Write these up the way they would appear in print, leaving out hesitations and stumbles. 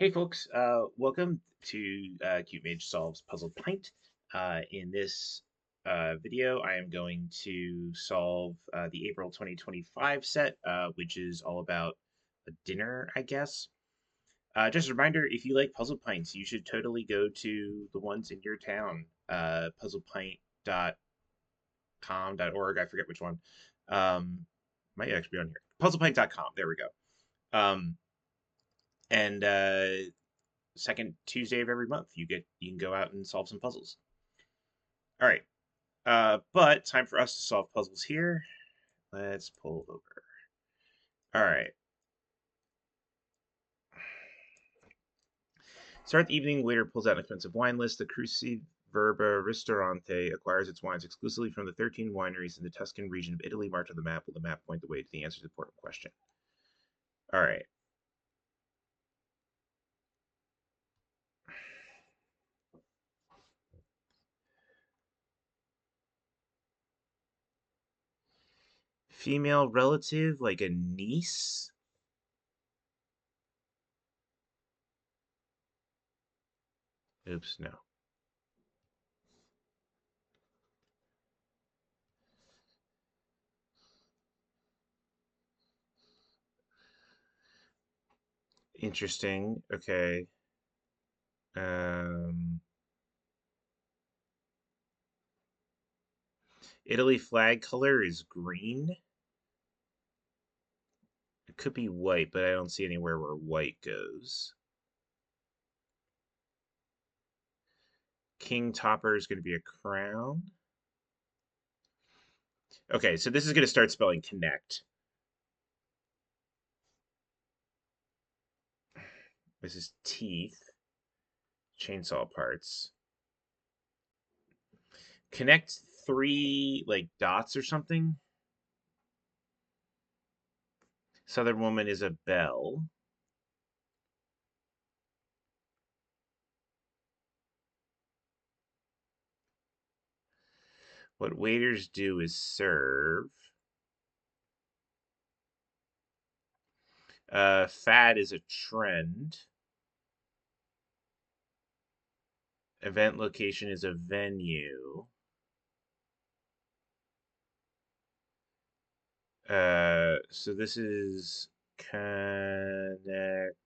Hey folks, welcome to Cute Mage Solves Puzzle Pint. In this video, I am going to solve the April 2025 set, which is all about a dinner, I guess. Just a reminder, if you like puzzle pints, you should totally go to the ones in your town, puzzlepint.com.org, I forget which one. Might actually be on here. Puzzlepint.com, there we go. And second Tuesday of every month, you can go out and solve some puzzles. All right, but time for us to solve puzzles here. Let's pull over. All right. Start the evening. Waiter pulls out an expensive wine list. The Cruciverba Ristorante acquires its wines exclusively from the 13 wineries in the Tuscan region of Italy. Marked on the map. Will the map point the way to the answer to the important question? All right. Female relative, like a niece? Oops, no. Interesting. Okay. Italy flag color is green. It could be white, but I don't see anywhere where white goes. King topper is going to be a crown. Okay, so this is going to start spelling connect. This is teeth. Chainsaw parts. Connect three, like, dots or something. Southern woman is a bell. What waiters do is serve. Fad is a trend. Event location is a venue. So this is connect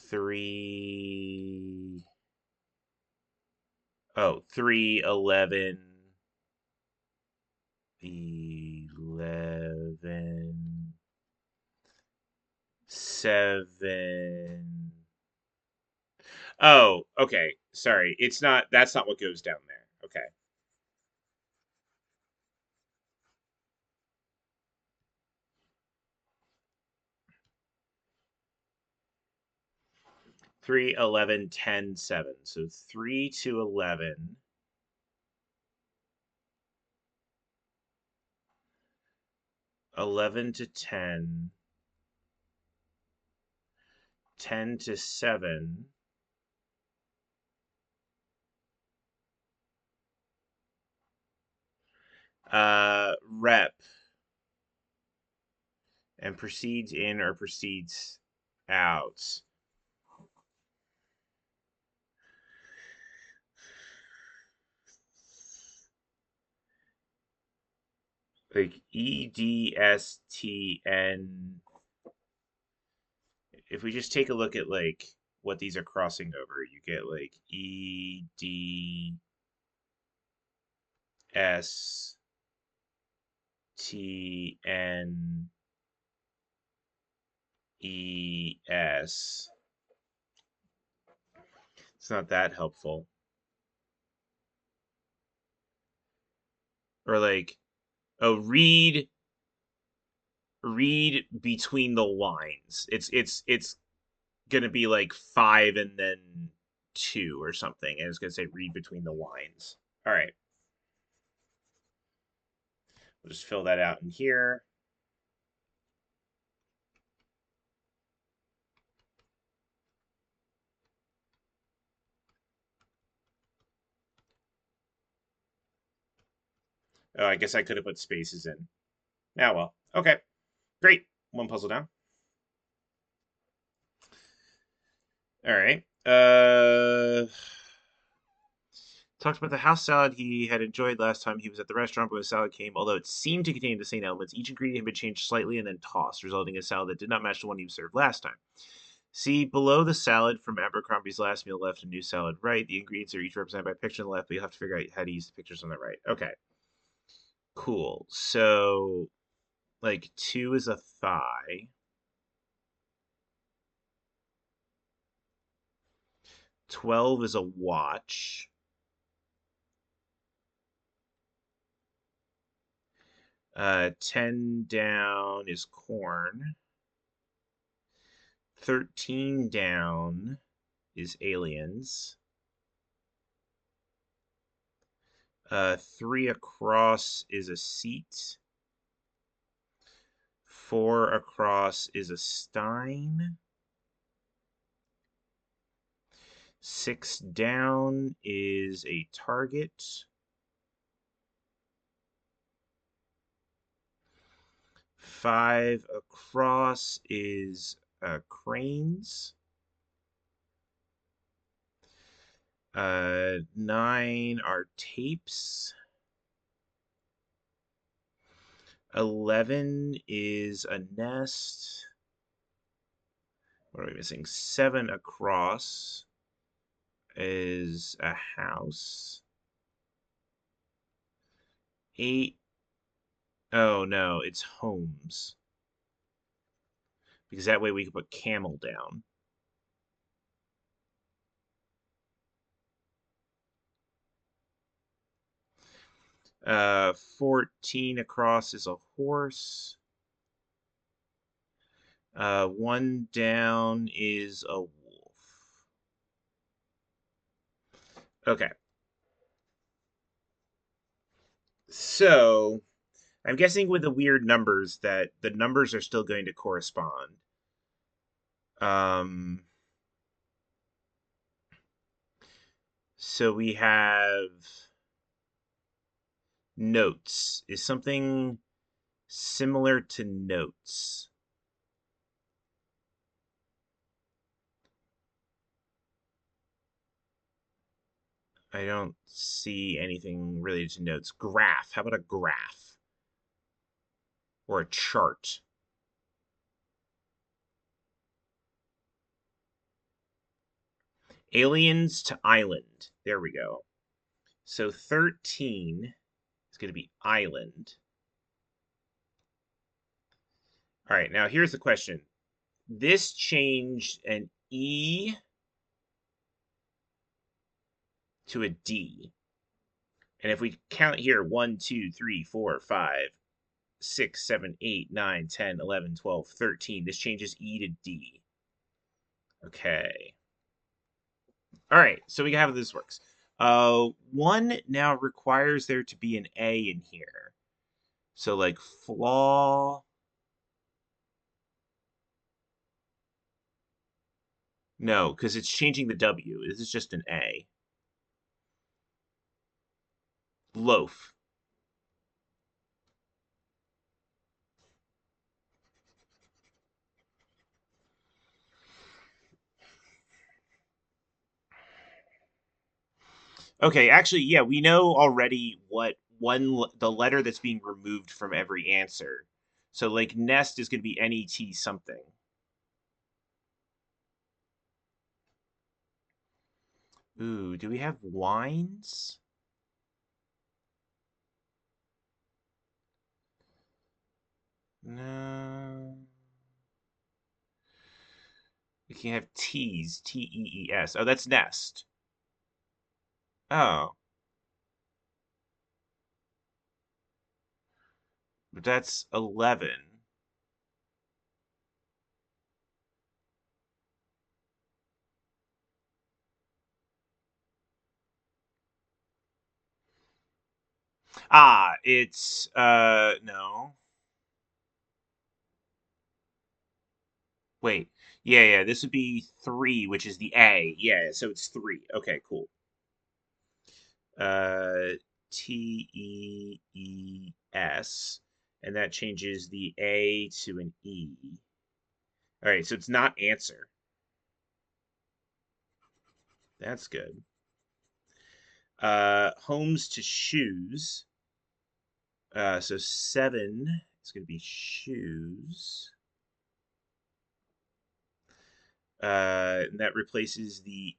three. Oh, 3, 11, 11, 7. Oh, okay. Sorry. That's not what goes down there. Okay. 3, 11, 10, 7. So 3 to 11. 11 to 10. 10 to 7. Rep. And proceeds in or proceeds out. Like EDSTN. If we just take a look at like what these are crossing over, you get like EDSTNES. It's not that helpful. Or like, oh, read between the lines. It's gonna be like 5 and then 2 or something, and it's gonna say read between the lines. All right, we'll just fill that out in here. Oh, I guess I could have put spaces in. Yeah, well, okay, great. One puzzle down. All right. Talked about the house salad he had enjoyed last time he was at the restaurant, but when the salad came, although it seemed to contain the same elements, each ingredient had been changed slightly and then tossed, resulting in a salad that did not match the one he served last time. See below the salad from Abercrombie's last meal left and new salad right. The ingredients are each represented by a picture on the left, but you'll have to figure out how to use the pictures on the right. Okay, cool. So, like, 2 is a thigh. 12 is a watch. 10 down is corn. 13 down is aliens. 3 across is a seat. 4 across is a stein. 6 down is a target. 5 across is cranes. 9 are tapes. 11 is a nest. What are we missing? 7 across is a house. 8. Oh no, it's homes. Because that way we can put camel down. 14 across is a horse. 1 down is a wolf. Okay. So, I'm guessing with the weird numbers that the numbers are still going to correspond. Um, so we have notes. Is something similar to notes? I don't see anything related to notes. Graph. How about a graph? Or a chart? Aliens to island. There we go. So 13 is going to be island. All right, now here's the question. This changed an E to a D. And if we count here 1, 2, 3, 4, 5, 6, 7, 8, 9, 10, 11, 12, 13, this changes E to D. Okay. All right, so we have how this works. 1 now requires there to be an A in here. So like flaw. No, because it's changing the W. This is just an A. Loaf. Okay, actually, yeah, we know already what the letter that's being removed from every answer. So like nest is going to be NET something. Ooh, do we have wines? No. We can have T's, Tees. Oh, that's nest. Oh, but that's 11. Ah, it's no. Wait. Yeah, yeah, this would be 3, which is the A. Yeah, so it's 3. Okay, cool. uh, Tees, and that changes the A to an E. All right, so it's not answer. That's good. Homes to shoes. So 7 is going to be shoes. And that replaces the.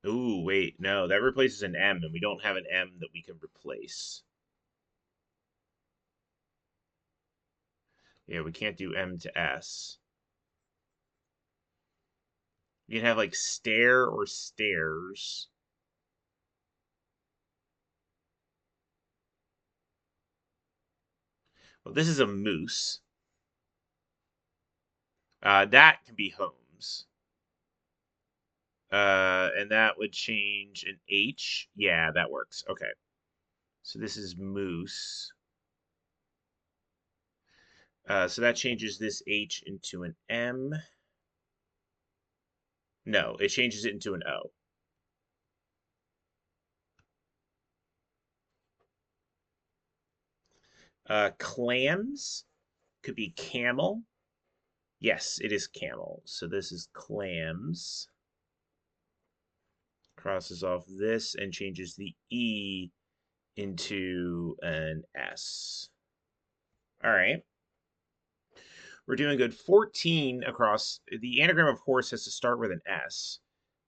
Ooh, wait, no, that replaces an M, and we don't have an M that we can replace. Yeah, we can't do M to S. You can have like stair or stairs. Well, this is a moose. That can be homes. And that would change an H. Yeah, that works. Okay. So this is moose. So that changes this H into an M. No, it changes it into an O. Clams could be camel. Yes, it is camel. So this is clams. Crosses off this and changes the E into an S. All right. We're doing good. 14 across. The anagram of horse has to start with an S.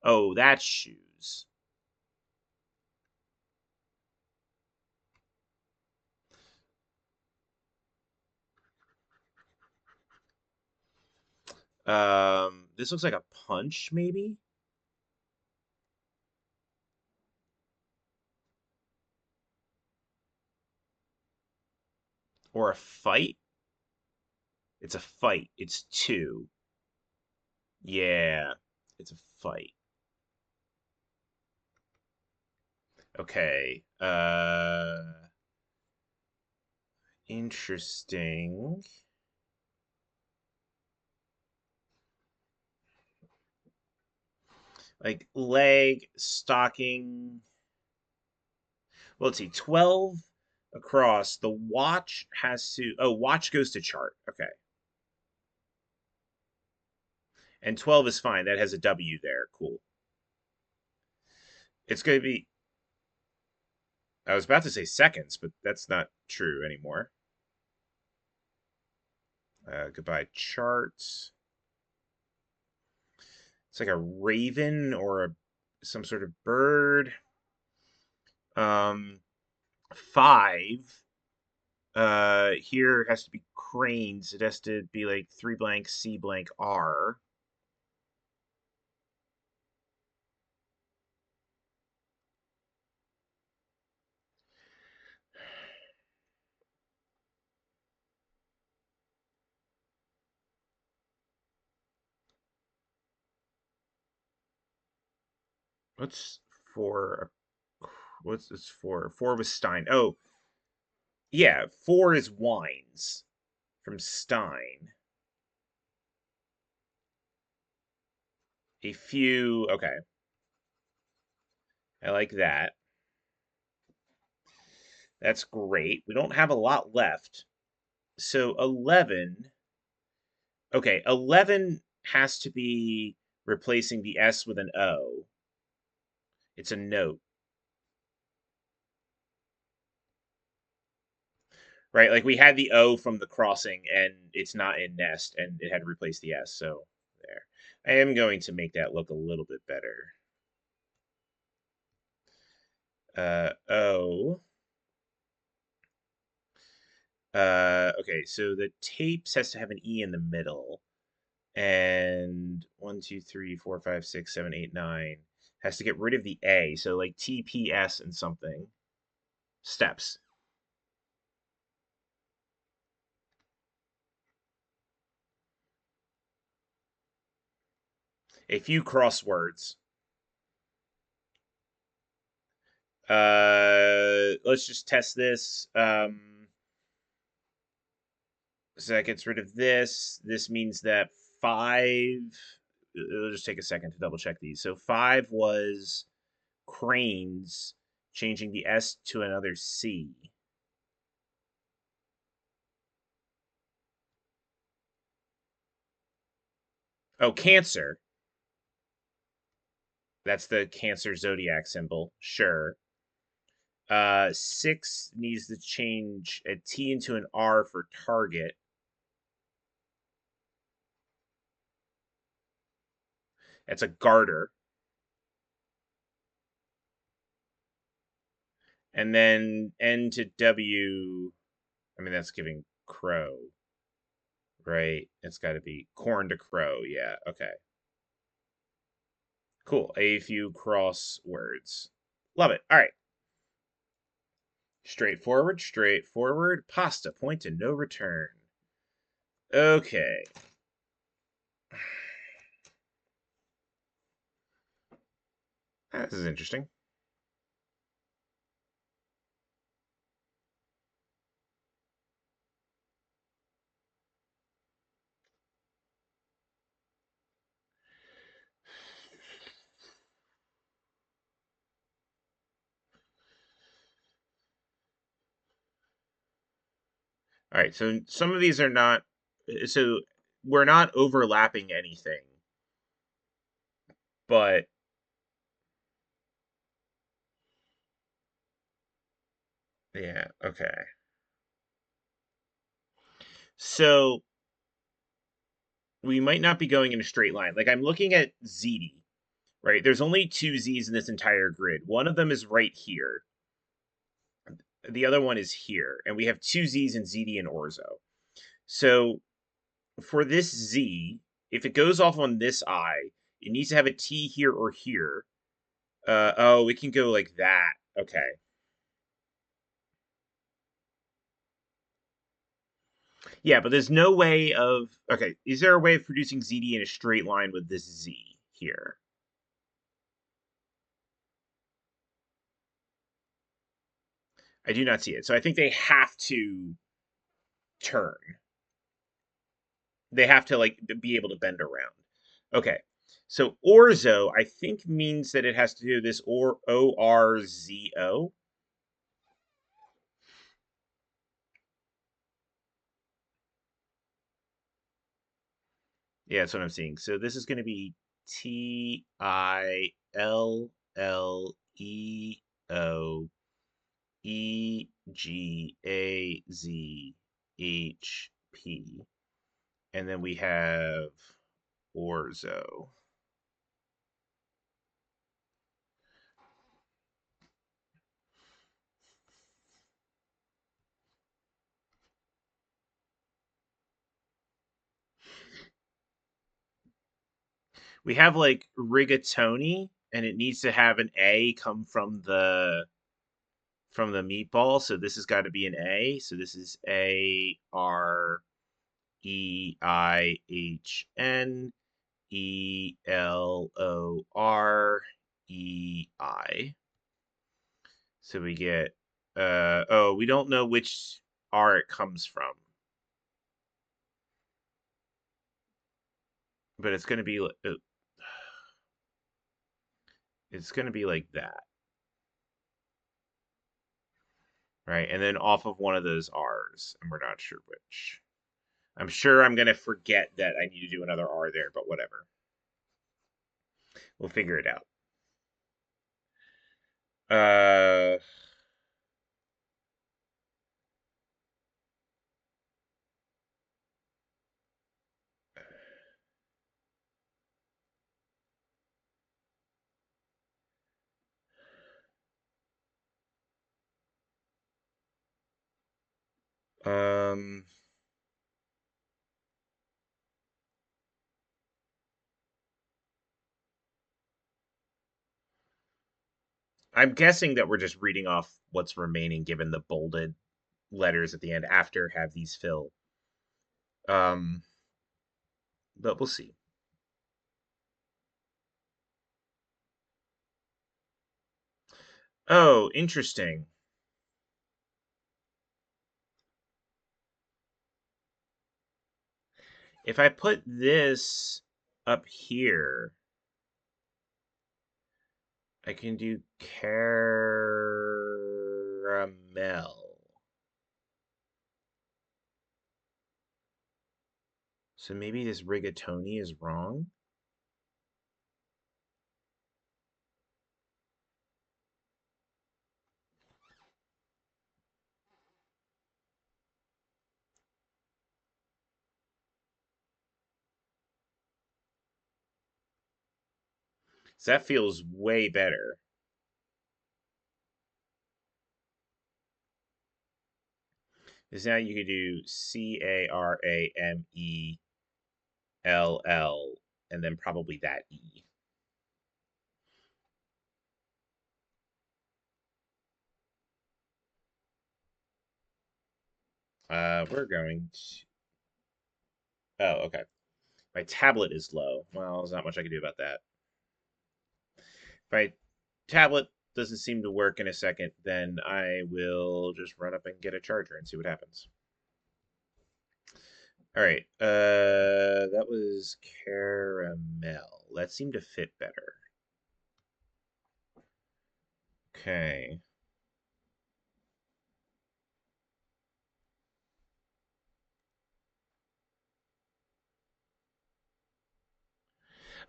Oh, that's shoes. This looks like a punch, maybe? Or a fight? It's a fight. It's two. Yeah, it's a fight. Okay. Interesting. Like leg, stocking. Well, let's see. 12 across. The watch has to. Oh, watch goes to chart. Okay. And 12 is fine. That has a W there. Cool. It's going to be. I was about to say seconds, but that's not true anymore. Goodbye, charts. It's like a raven or some sort of bird. 5. Here has to be cranes. It has to be like 3 blank C blank R. What's for? What's this for? 4 was Stein. Oh, yeah. 4 is wines from Stein. A few. Okay, I like that. That's great. We don't have a lot left. So 11. Okay, 11 has to be replacing the S with an O. It's a note, right? Like we had the O from the crossing and it's not in nest and it had to replace the S. So there. I am going to make that look a little bit better. O. Okay, so the tapes has to have an E in the middle. And 1, 2, 3, 4, 5, 6, 7, 8, 9 has to get rid of the A. So like TPS and something. Steps. A few crosswords. Let's just test this. So that gets rid of this. This means that 5. It'll just take a second to double check these. So 5 was cranes, changing the S to another C. Oh, cancer. That's the Cancer zodiac symbol. Sure. 6 needs to change a T into an R for target. That's a garter. And then N to W, I mean, that's giving crow, right? It's got to be corn to crow. Yeah, okay. Cool. A few cross words. Love it. All right. Straightforward, straightforward. Pasta, point and no return. Okay. This is interesting. All right, so some of these are not, so we're not overlapping anything, but yeah, okay. So we might not be going in a straight line. Like I'm looking at ZD, right? There's only two Z's in this entire grid. One of them is right here. The other one is here, and we have two Z's in ZD and Orzo. So for this Z, if it goes off on this I, it needs to have a T here or here. Oh, it can go like that. Okay. Yeah, but there's no way of. Okay, is there a way of producing ZD in a straight line with this Z here? I do not see it. So I think they have to turn. They have to like be able to bend around. Okay. So orzo, I think means that it has to do this or orzo. Yeah, that's what I'm seeing. So this is going to be Tilleo Egazhp, and then we have orzo. We have like rigatoni, and it needs to have an A come from the meatball. So this has got to be an A. So this is AREIHNELOREI. So we get oh, we don't know which R it comes from. But it's going to be like that. Right? And then off of one of those R's, and we're not sure which. I'm sure I'm going to forget that I need to do another R there, but whatever. We'll figure it out. Uh, um, I'm guessing that we're just reading off what's remaining given the bolded letters at the end after have these fill. Um, but we'll see. Oh, interesting. If I put this up here, I can do caramel. So maybe this rigatoni is wrong. So that feels way better. Because now you can do Caramell and then probably that E. We're going to... Oh, okay. My tablet is low. Well, there's not much I can do about that. If my tablet doesn't seem to work in a second, then I will just run up and get a charger and see what happens. All right. That was caramel. That seemed to fit better. Okay.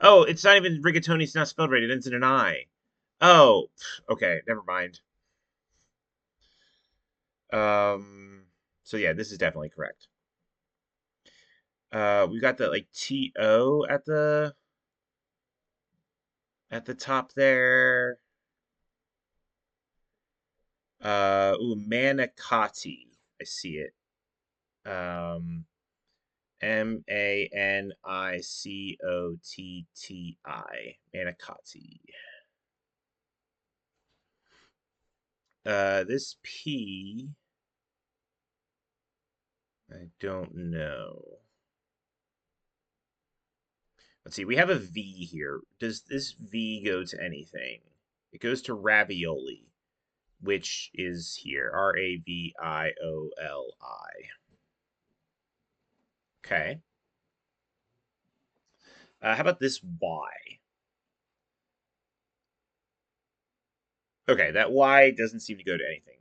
Oh, it's not even rigatoni. It's not spelled right. It ends in an I. Oh, okay. Never mind. So yeah, this is definitely correct. We got the like TO at the top there. Ooh, manicotti. I see it. Manicotti. Manicotti. This P, I don't know. Let's see, we have a V here. Does this V go to anything? It goes to ravioli, which is here. Ravioli. Okay. How about this Y? Okay, that Y doesn't seem to go to anything.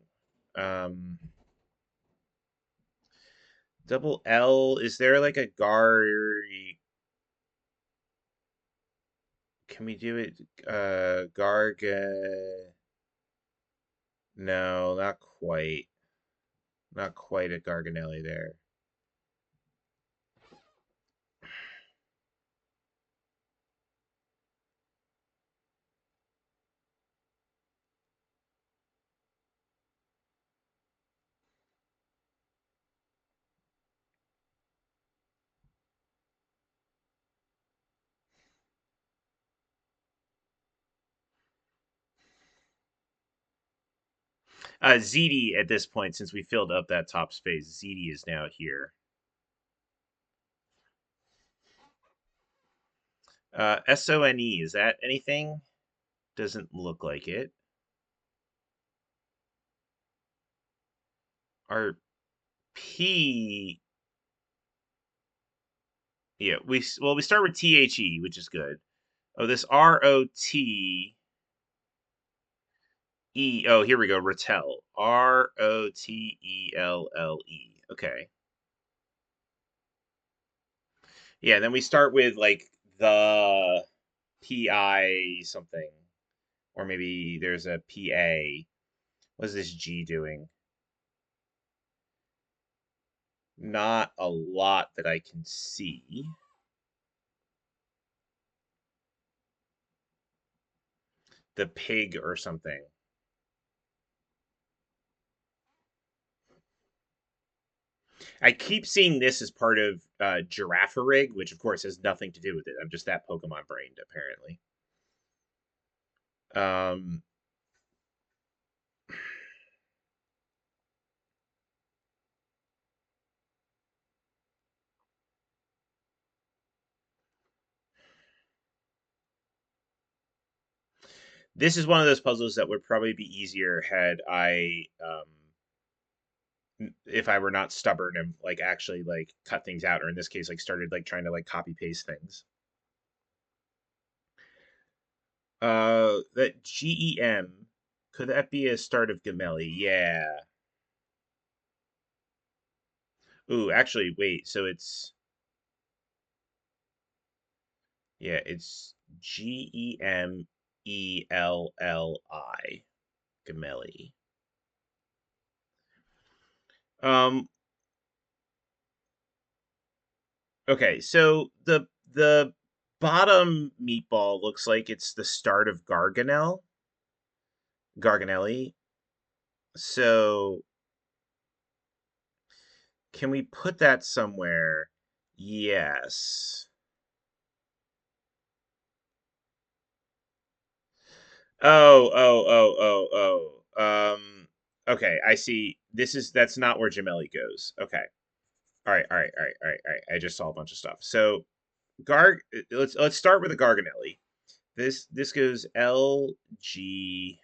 Double L, is there like a can we do it? Garga. No, not quite. Not quite a Garganelli there. ZD at this point, since we filled up that top space, ZD is now here. SONE, is that anything? Doesn't look like it. Our P, yeah, we start with THE, which is good. Oh, this ROTE. Oh, here we go. Rotel. ROTELLE. Okay. Yeah, then we start with like the PI something. Or maybe there's a PA. What's this G doing? Not a lot that I can see. The pig or something. I keep seeing this as part of Giraffarig, which of course has nothing to do with it. I'm just that Pokemon brained, apparently. Um, this is one of those puzzles that would probably be easier had if I were not stubborn and like actually like cut things out, or in this case, like started like trying to like copy paste things. That GEM, could that be a start of Gamelli? Yeah. Ooh, actually, wait. So it's GEMELLI, Gamelli. Um, okay, so the bottom meatball looks like it's the start of Garganelli. So can we put that somewhere? Yes. Okay, I see. That's not where Gemelli goes. Okay. All right. I just saw a bunch of stuff. So let's start with the Garganelli. This goes LGRSAROENGEN.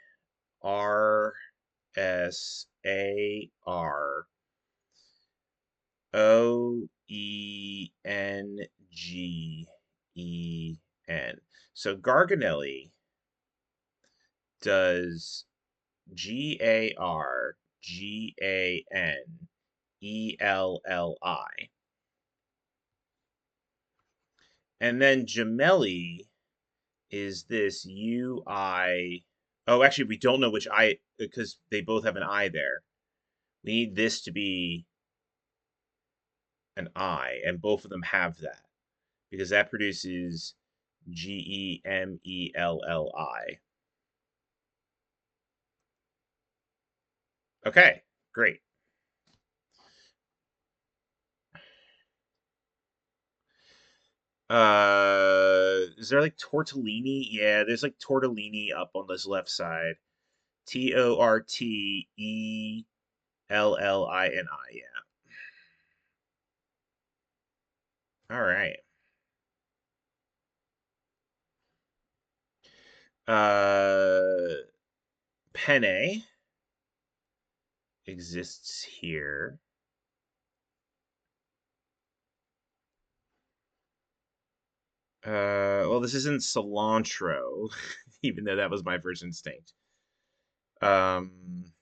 So Garganelli does GARGANELLI. And then Gemelli is this UI. Oh, actually, we don't know which I, because they both have an I there. We need this to be an I, and both of them have that because that produces GEMELLI. Okay, great. Is there like tortellini? Yeah, there's like tortellini up on this left side. TORTELLINI. Yeah. All right. Uh, Penne exists here. Well, this isn't cilantro, even though that was my first instinct. Um,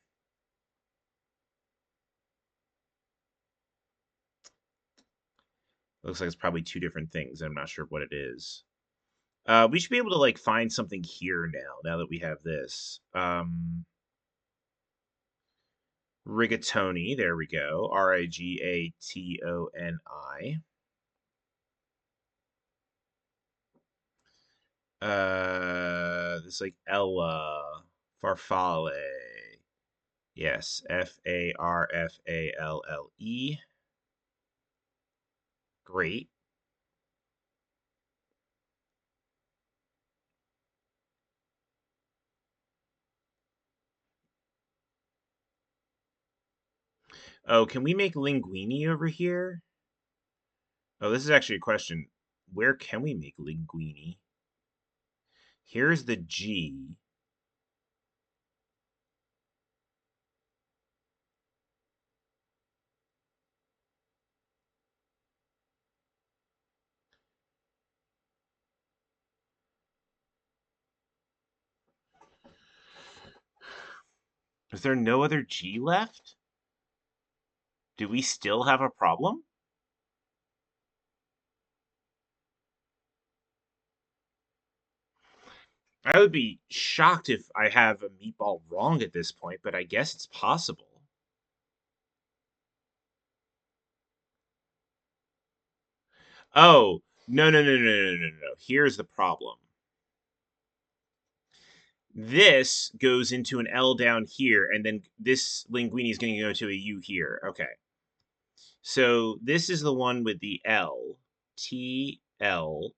looks like it's probably two different things. I'm not sure what it is. We should be able to like find something here now that we have this. Rigatoni, there we go. RIGATONI. This like Ella Farfalle. Yes, FARFALLE. Great. Oh, can we make linguine over here? Oh, this is actually a question. Where can we make linguine? Here's the G. Is there no other G left? Do we still have a problem? I would be shocked if I have a meatball wrong at this point, but I guess it's possible. Oh, no. Here's the problem. This goes into an L down here, and then this linguine is going to go to a U here. Okay. So this is the one with the L. TLIRCCPMEIOR.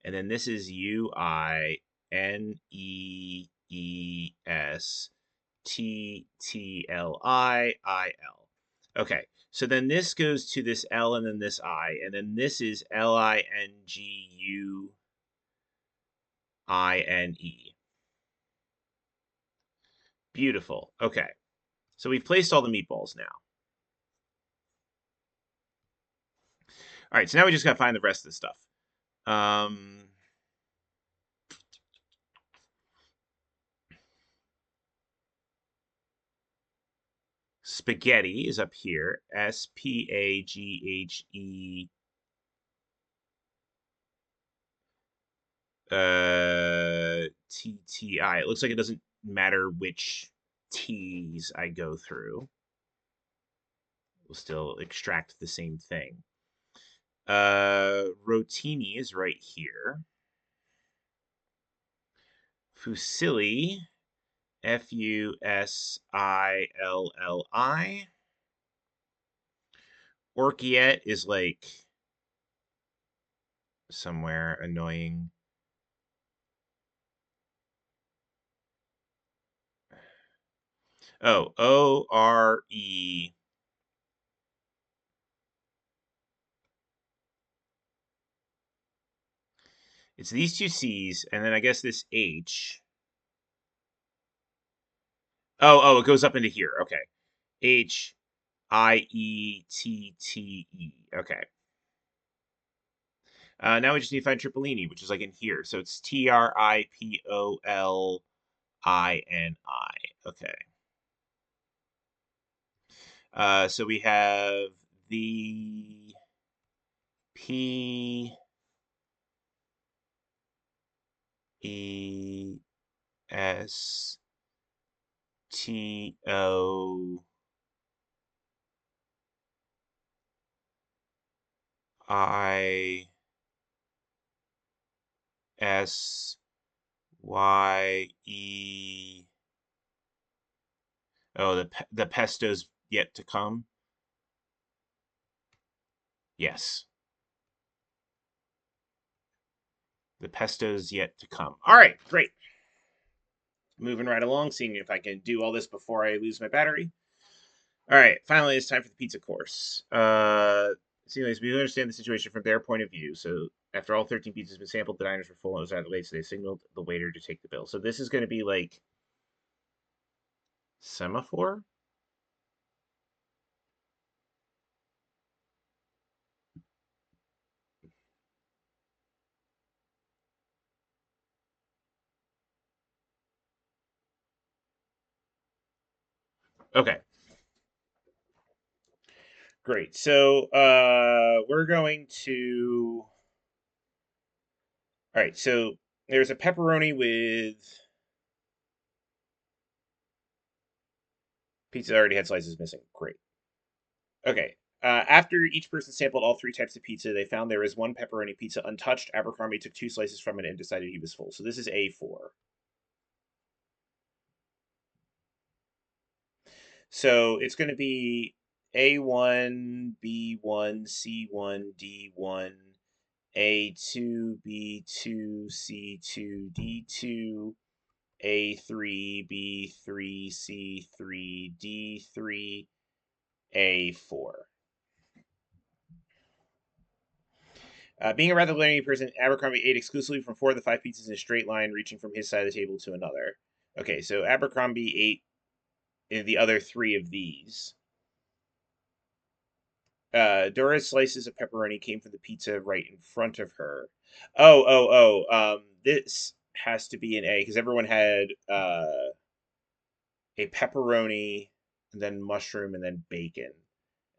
And then this is UINEESTTLIIL. Okay, so then this goes to this L and then this I, and then this is LINGUINE. Beautiful. Okay, so we've placed all the meatballs now. All right, so now we just got to find the rest of the stuff. Spaghetti is up here. SPAGHE. TTI. It looks like it doesn't matter which T's I go through. will still extract the same thing. Rotini is right here. Fusilli, Fusilli. Orchiette is like somewhere annoying. Oh, ORE. It's these two C's, and then I guess this H. Oh, it goes up into here. Okay. HIETTE. Okay. Now we just need to find Tripolini, which is like in here. So it's TRIPOLINI. Okay. So we have the PESTOISYE. Oh, the pesto's yet to come. Yes, the pesto's yet to come. All right, great. Moving right along, seeing if I can do all this before I lose my battery. All right, finally, it's time for the pizza course. Anyways, we understand the situation from their point of view. So after all 13 pizzas have been sampled, the diners were full and it was rather late, so they signaled the waiter to take the bill. So this is going to be like semaphore. Okay, great. So we're going to. All right, so there's a pepperoni with pizza already had slices missing. Great. Okay. After each person sampled all three types of pizza, they found there was one pepperoni pizza untouched. Abercrombie took two slices from it and decided he was full. So this is A4. So it's going to be A1, B1, C1, D1, A2, B2, C2, D2, A3, B3, C3, D3, A4. Being a rather linear person, Abercrombie ate exclusively from four of the five pizzas in a straight line, reaching from his side of the table to another. Okay, so Abercrombie ate the other three of these. Dora's slices of pepperoni came from the pizza right in front of her. This has to be an A because everyone had a pepperoni, and then mushroom, and then bacon,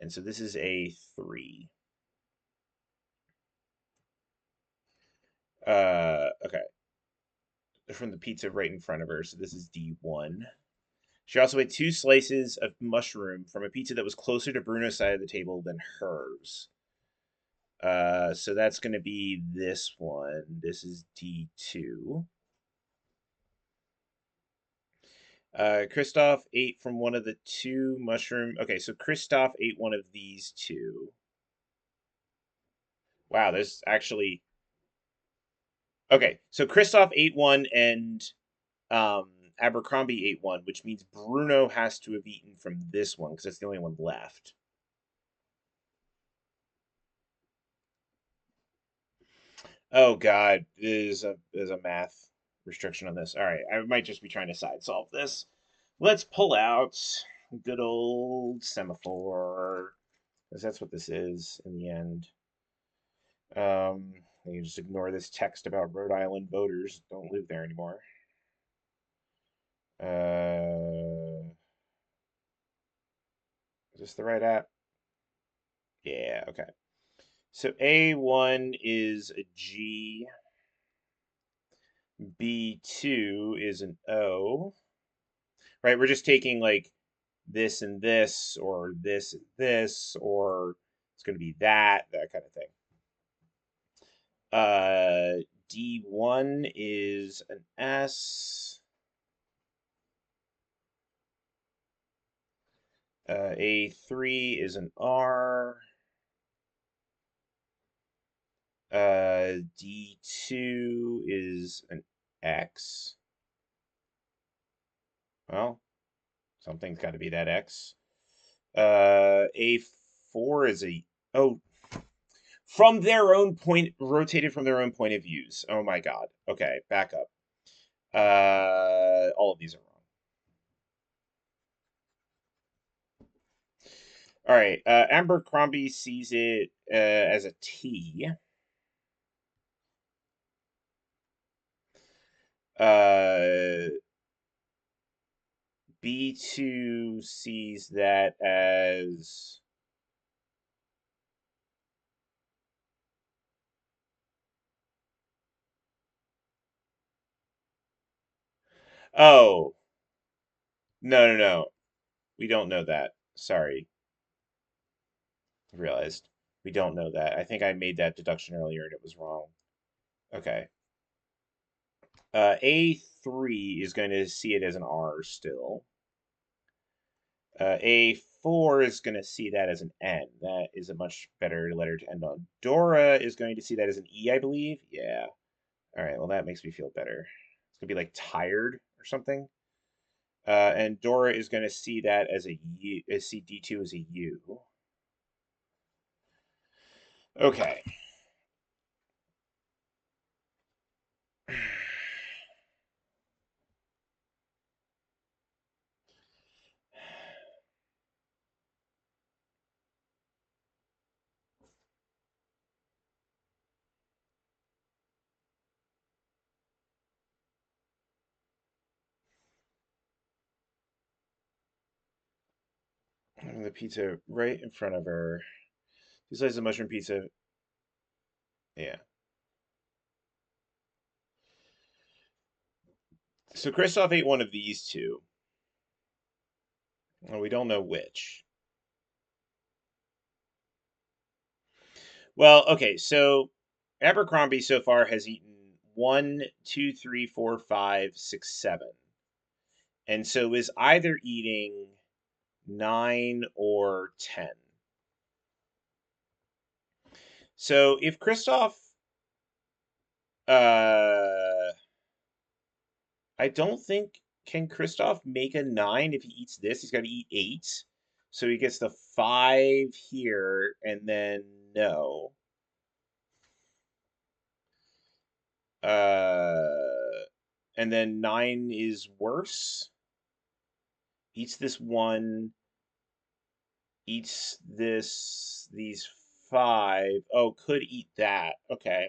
and so this is A3. Okay, from the pizza right in front of her, so this is D1. She also ate two slices of mushroom from a pizza that was closer to Bruno's side of the table than hers. So that's going to be this one. This is D2. Christoph ate from one of the two mushroom. Okay, so Christoph ate one of these two. Wow, there's actually. Okay, so Christoph ate one and um, Abercrombie ate one, which means Bruno has to have eaten from this one because that's the only one left. Oh God, there's a math restriction on this. All right, I might just be trying to side solve this. Let's pull out good old semaphore, because that's what this is in the end. You just ignore this text about Rhode Island voters don't live there anymore. Is this the right app? Yeah, okay. So A1 is a G, B2 is an O. Right, we're just taking like this and this, or this and this, or it's going to be that kind of thing. D1 is an S. A3 is an R. D2 is an X. Well, something's got to be that X. A4 is a, oh, from their own point, rotated from their own point of views. Oh my God. Okay, back up. All of these are wrong. All right. Abercrombie sees it as a T. B2 sees that as oh, no. We don't know that. Sorry. I realized we don't know that. I think I made that deduction earlier and it was wrong. Okay. A3 is going to see it as an R still. A4 is going to see that as an N. That is a much better letter to end on. Dora is going to see that as an E, I believe. Yeah. All right. Well, that makes me feel better. It's going to be like tired or something. And Dora is going to see that as a U. See D2 as a U. Okay. Having the pizza right in front of her. Two slices of mushroom pizza. Yeah. So Kristoff ate one of these two. Well, we don't know which. Well, okay, so Abercrombie so far has eaten one, two, three, four, five, six, seven. And so is either eating 9 or 10. So if Kristoff uh I don't think can Kristoff make a 9 if he eats this? He's got to eat 8. So he gets the 5 here and then no. And then 9 is worse. Eats this 1, eats these 5. Oh, could eat that. Okay.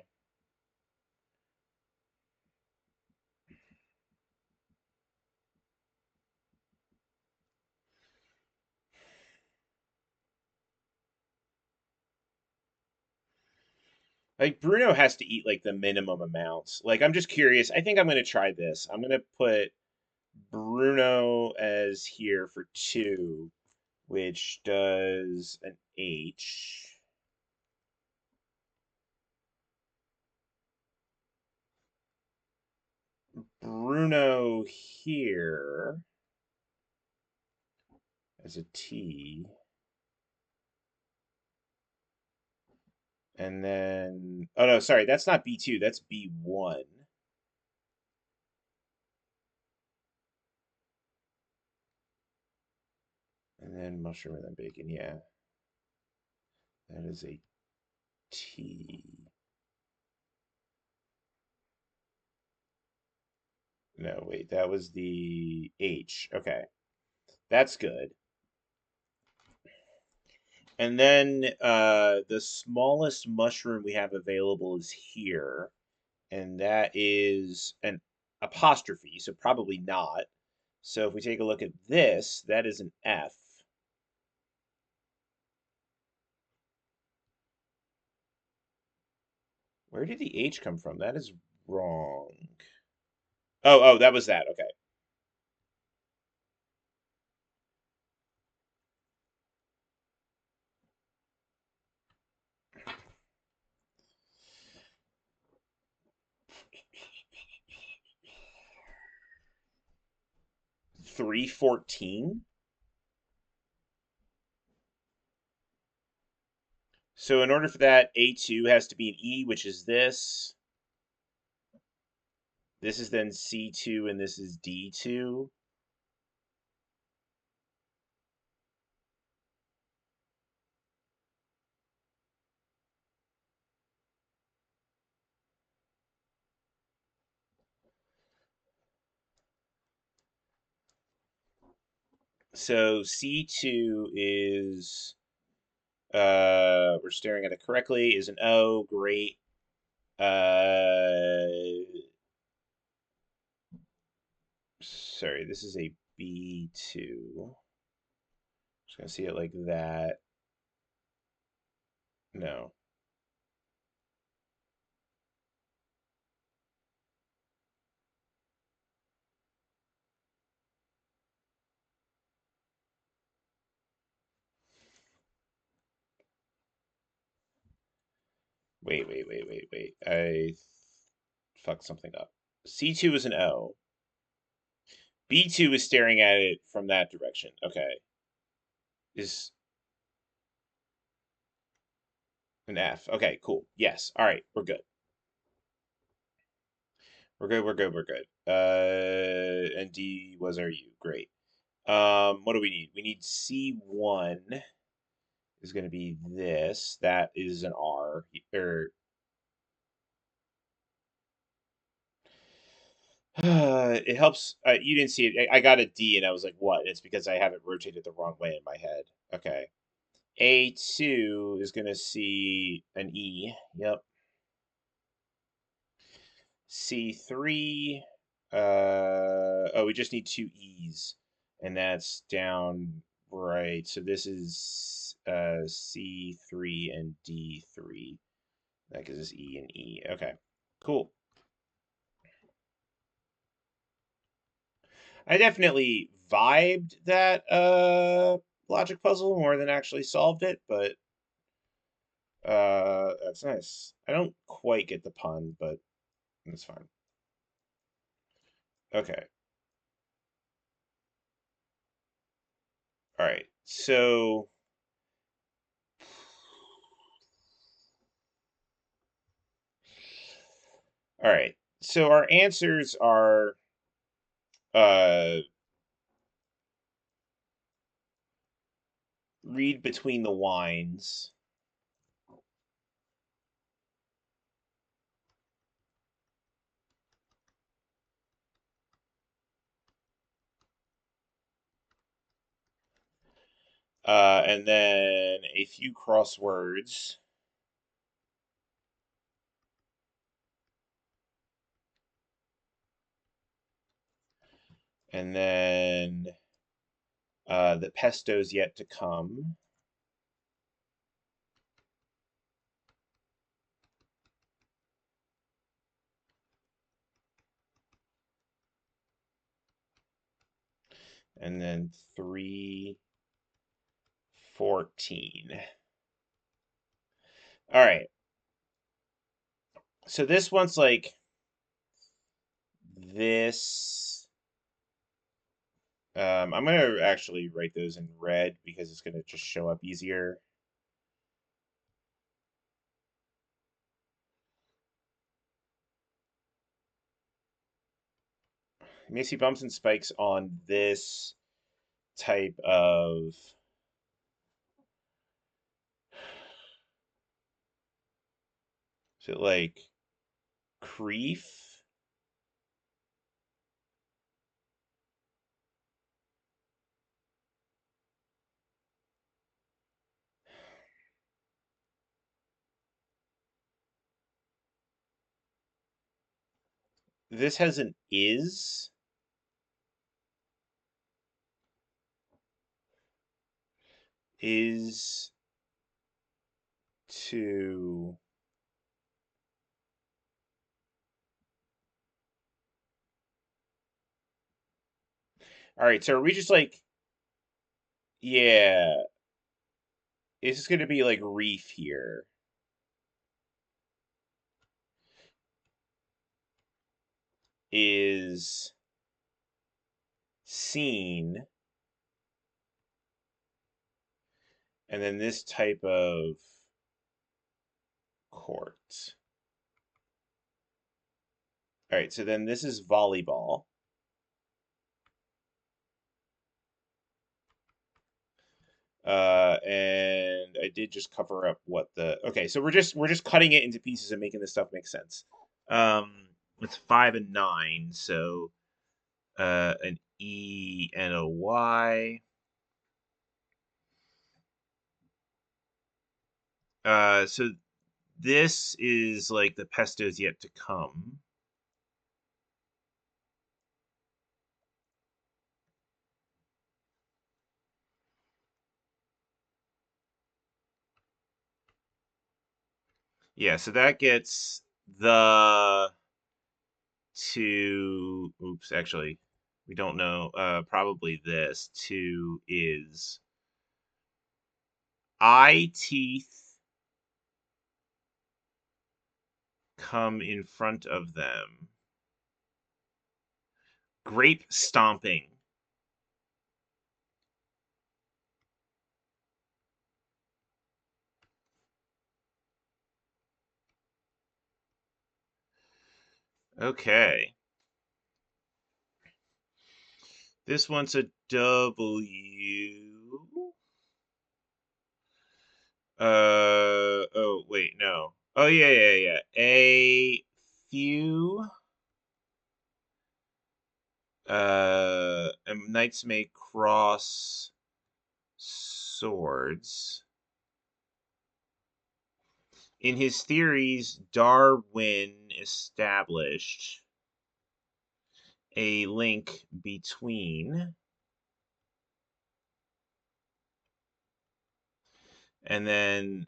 Like Bruno has to eat like the minimum amounts. Like I'm just curious. I think I'm gonna try this. I'm gonna put Bruno as here for 2, which does an H. Bruno here as a T. And then, oh no, sorry, that's not B2, that's B1. And then mushroom and then bacon, yeah. That is a T. No, wait, that was the H. Okay, that's good. And then the smallest mushroom we have available is here, and that is an apostrophe, so probably not. So if we take a look at this, that is an F. Where did the H come from? That is wrong. Oh, that was that. Okay. $3.14. So in order for that, A2 has to be an E, which is this. This is then C2, and this is D2. So C2 is, we're staring at it correctly, is an O. Great. Sorry, this is a B2. Just gonna see it like that. No. Wait. I fucked something up. C2 is an O. B2 is staring at it from that direction. Okay. Is an F. Okay, cool. Yes. All right, we're good. We're good. And D was our U. Great. What do we need? We need C1 is going to be this. That is an R. Or it helps. You didn't see it. I got a D, and I was like, "What?" It's because I have it rotated the wrong way in my head. Okay. A2 is going to see an E. Yep. C3. Oh, we just need two E's, and that's down right. So this is C3 and D3. That gives us E and E. Okay, cool. I definitely vibed that logic puzzle more than actually solved it, but that's nice. I don't quite get the pun, but it's fine. Okay. All right. So all right. So our answers are uh read between the wines. And then a few crosswords. And then the pesto's yet to come. And then 3:14. All right. So this one's like this. I'm gonna actually write those in red because it's gonna just show up easier. You may see bumps and spikes on this type of. Is it like creef? This has an is to. All right, so are we just like, yeah, is this going to be like reef here? is seen, and then this type of court. All right, so then this is volleyball. And I did just cover up what the okay, so we're just cutting it into pieces and making this stuff make sense. It's 5 and 9, so an E and a Y. So this is like the pesto's yet to come. Yeah, so that gets the two, oops, actually, we don't know. Probably this two is eye teeth come in front of them. Grape stomping. Okay. This one's a W. Oh, wait, no. Oh, yeah, yeah, yeah. A few. And knights may cross swords. In his theories, Darwin established a link between, and then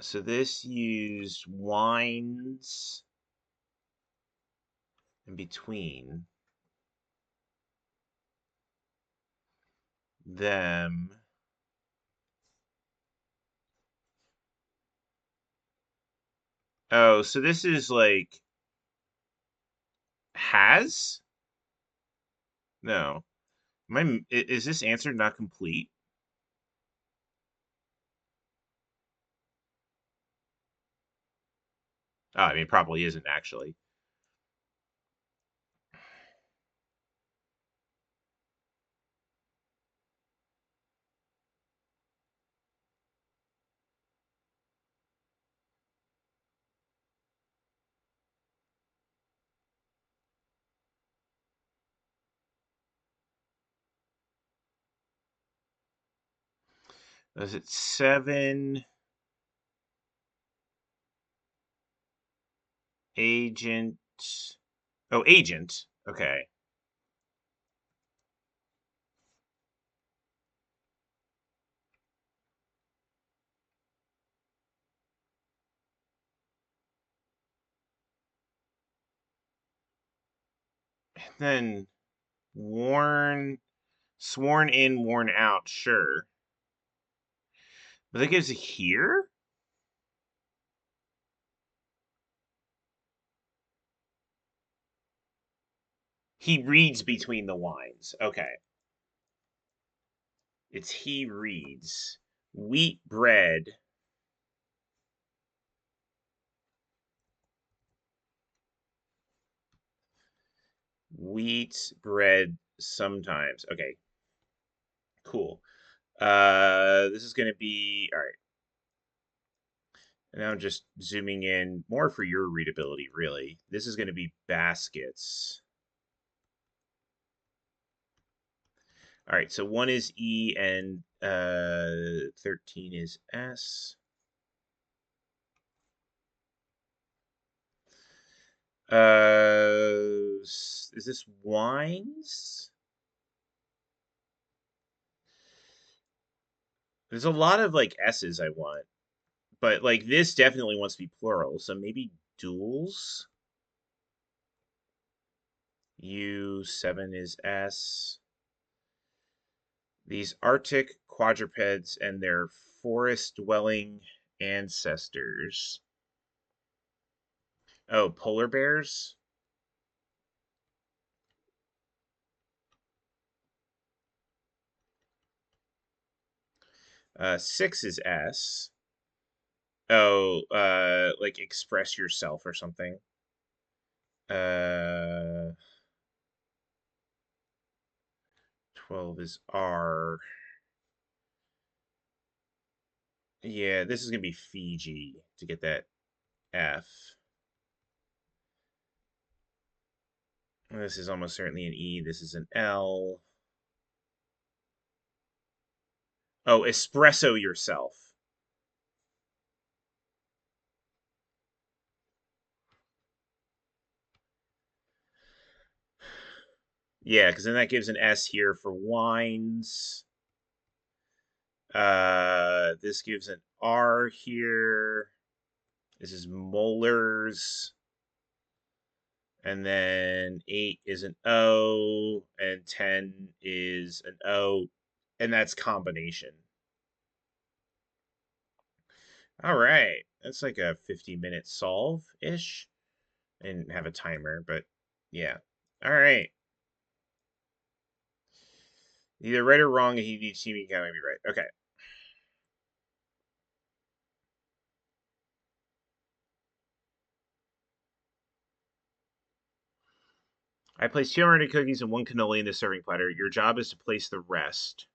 so this used wines in between them. Oh, so this is like has? No. Is this answer not complete? Oh, I mean, it probably isn't actually. Was it 7 agent? Oh, agent. Okay. Then worn, sworn in, worn out. Sure, but that gives a here. He reads between the lines. Okay, it's he reads. Wheat bread. Wheat bread sometimes. Okay, cool. This is gonna be all right. And now I'm just zooming in more for your readability, really. This is gonna be baskets. All right, so one is E and 13 is S. Is this wines? There's a lot of like S's I want, but like this definitely wants to be plural, so maybe duels. U7 is S. These Arctic quadrupeds and their forest-dwelling ancestors. Oh, polar bears? 6 is S. Oh, like express yourself or something. 12 is R. Yeah, this is gonna be Fiji to get that F. This is almost certainly an E. This is an L. Oh, espresso yourself. Yeah, because then that gives an S here for wines. This gives an R here. This is molars. And then 8 is an O, and 10 is an O, and that's combination. All right, that's like a 50-minute solve-ish. I didn't have a timer, but yeah. All right. Either right or wrong, he needs to be counting me right. Okay. I placed 200 cookies and 1 cannoli in the serving platter. Your job is to place the rest.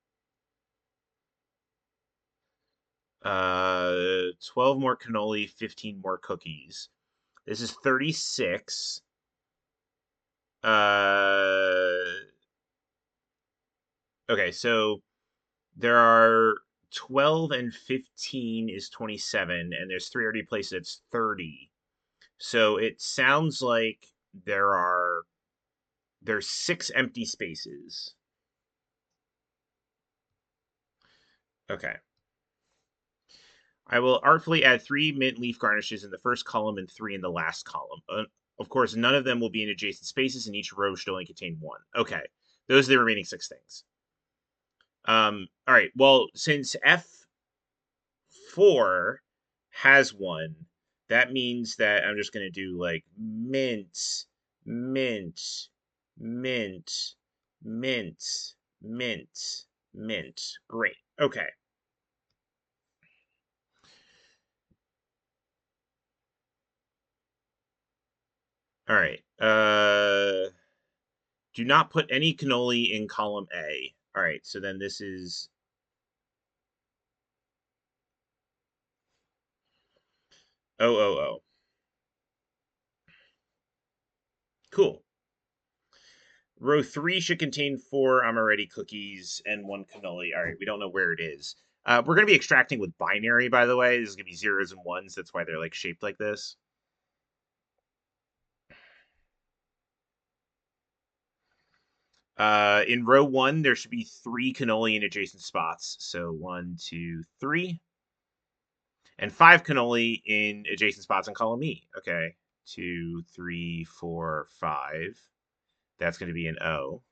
12 more cannoli, 15 more cookies. This is 36. Okay, so there are 12 and 15 is 27, and there's 3 already placed. It's 30. So it sounds like there's 6 empty spaces. Okay. I will artfully add 3 mint leaf garnishes in the first column and 3 in the last column. Of course, none of them will be in adjacent spaces, and each row should only contain 1. Okay. Those are the remaining 6 things. All right. Well, since F4 has 1, that means that I'm just going to do like mint, mint, mint, mint, mint, mint. Great. Okay. All right. Do not put any cannoli in column A. All right. So then this is O. Cool. Row 3 should contain 4 amaretti cookies and 1 cannoli. All right, we don't know where it is. We're going to be extracting with binary, by the way. This is going to be zeros and ones. That's why they're like shaped like this. In row 1, there should be 3 cannoli in adjacent spots. So 1, 2, 3. And 5 cannoli in adjacent spots in column E. Okay. 2, 3, 4, 5. That's going to be an O.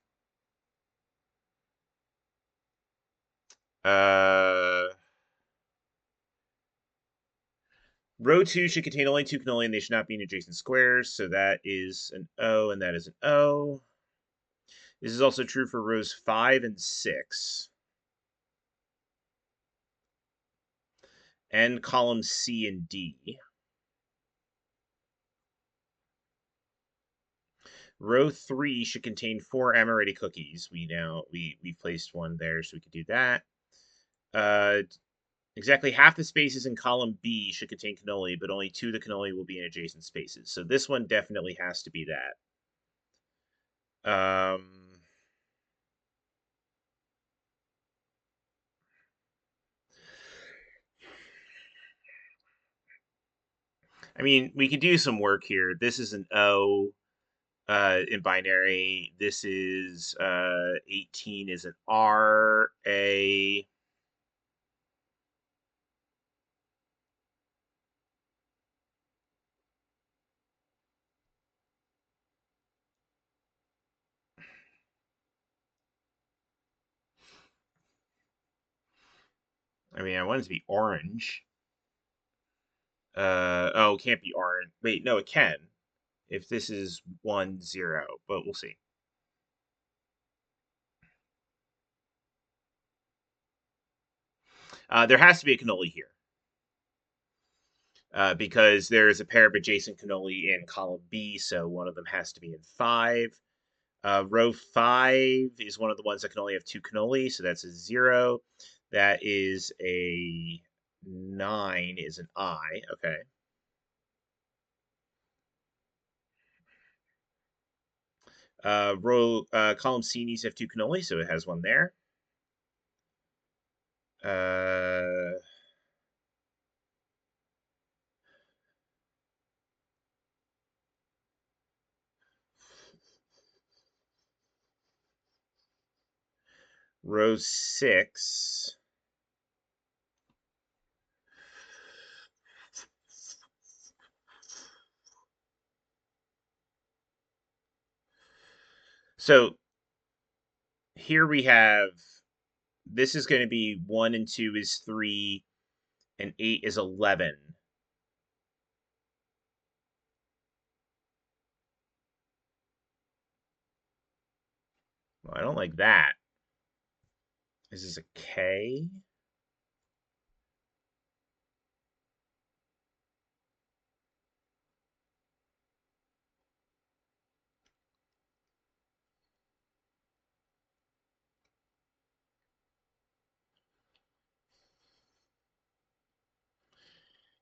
Row 2 should contain only 2 cannoli, and they should not be in adjacent squares. So that is an O, and that is an O. This is also true for rows 5 and 6. And columns C and D. Row 3 should contain 4 amaretti cookies. We placed one there, so we could do that. Exactly half the spaces in column B should contain cannoli, but only 2 of the cannoli will be in adjacent spaces. So this one definitely has to be that. I mean, we could do some work here. This is an O in binary. This is 18 is an R, A. I mean, I want it to be orange. Oh, it can't be orange. Wait, no, it can. If this is 1-0, but we'll see. There has to be a cannoli here. Because there's a pair of adjacent cannoli in column B, so one of them has to be in 5. Row 5 is one of the ones that can only have 2 cannoli, so that's a 0. That is a 9 is an I. Okay. Column C needs to have 2 cannoli, so it has one there. Uh, Row 6. So here we have, this is going to be 1 and 2 is 3, and 8 is 11. Well, I don't like that. Is this a K?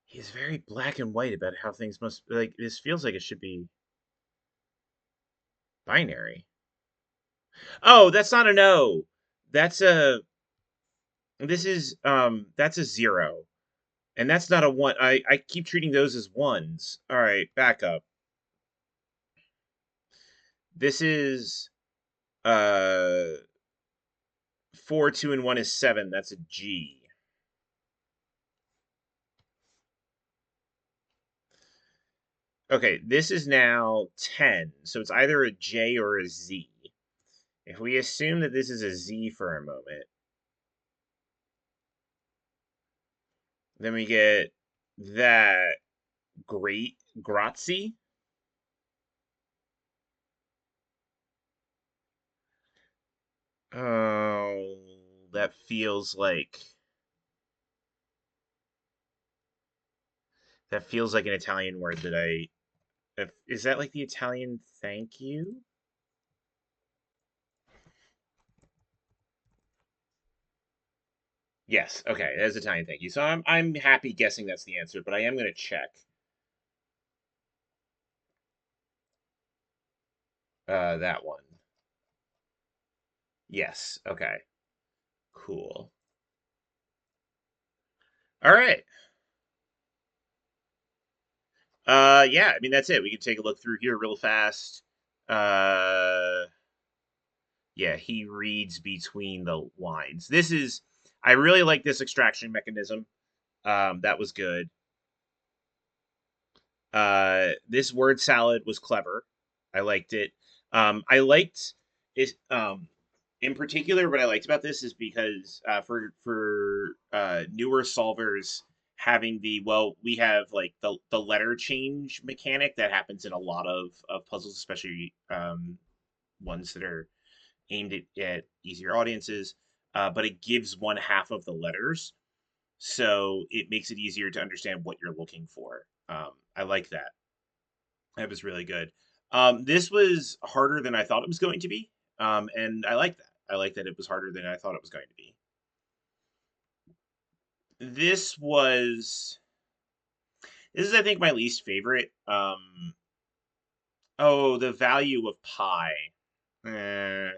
He's very black and white about how things must, like, this feels like it should be binary. Oh, that's not a no. That's a that's a 0. And that's not a 1. I keep treating those as 1s. All right, back up. This is 4, 2, and 1 is 7. That's a G. Okay, this is now 10. So it's either a J or a Z. If we assume that this is a Z for a moment, then we get that great grazie. Oh, that feels like an Italian word that is that like the Italian thank you? Yes, okay, that's Italian thank you. So I'm happy guessing that's the answer, but I am gonna check that one. Yes, okay. Cool. All right. Yeah, I mean that's it. We can take a look through here real fast. Uh yeah, he reads between the lines. I really like this extraction mechanism. That was good. This word salad was clever. I liked it. I liked it. In particular, what I liked about this is because for newer solvers having we have like the letter change mechanic that happens in a lot of puzzles, especially ones that are aimed at easier audiences. But it gives one half of the letters, so it makes it easier to understand what you're looking for. I like that. That was really good. This was harder than I thought it was going to be, and I like that. I like that it was harder than I thought it was going to be. This was this is I think my least favorite. Oh, the value of pi. Eh,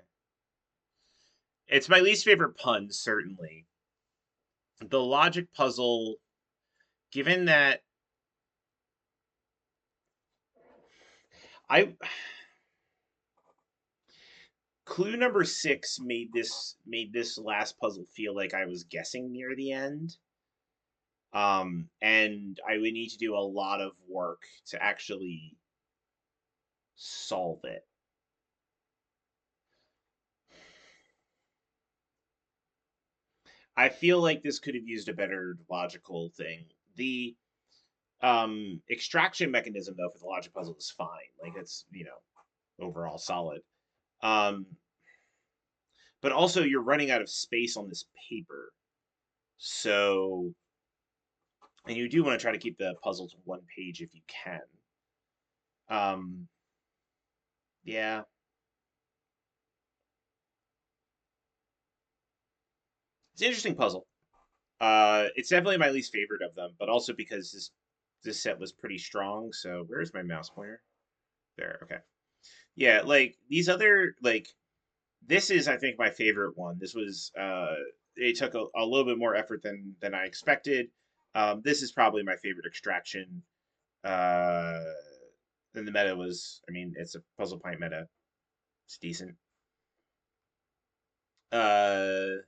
it's my least favorite pun, certainly. The logic puzzle, given that I clue number 6 made this last puzzle feel like I was guessing near the end. And I would need to do a lot of work to actually solve it. I feel like this could have used a better logical thing. The extraction mechanism though for the logic puzzle is fine. Like it's, overall solid. Um, but also you're running out of space on this paper. So, and you do want to try to keep the puzzle to one page if you can. Um, yeah, it's an interesting puzzle. It's definitely my least favorite of them, but also because this set was pretty strong. So where's my mouse pointer? There. Okay. Yeah, like these other like this is I think my favorite one. This was it took a little bit more effort than I expected. This is probably my favorite extraction. Uh, then the meta was, I mean, it's a puzzle pint meta. It's decent. Uh,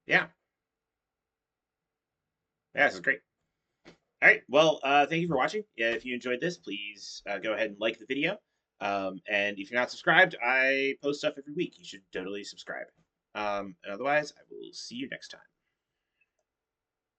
yeah, yeah, this is great. All right, well, thank you for watching. Yeah, if you enjoyed this, please go ahead and like the video. And if you're not subscribed, I post stuff every week. You should totally subscribe. And otherwise, I will see you next time.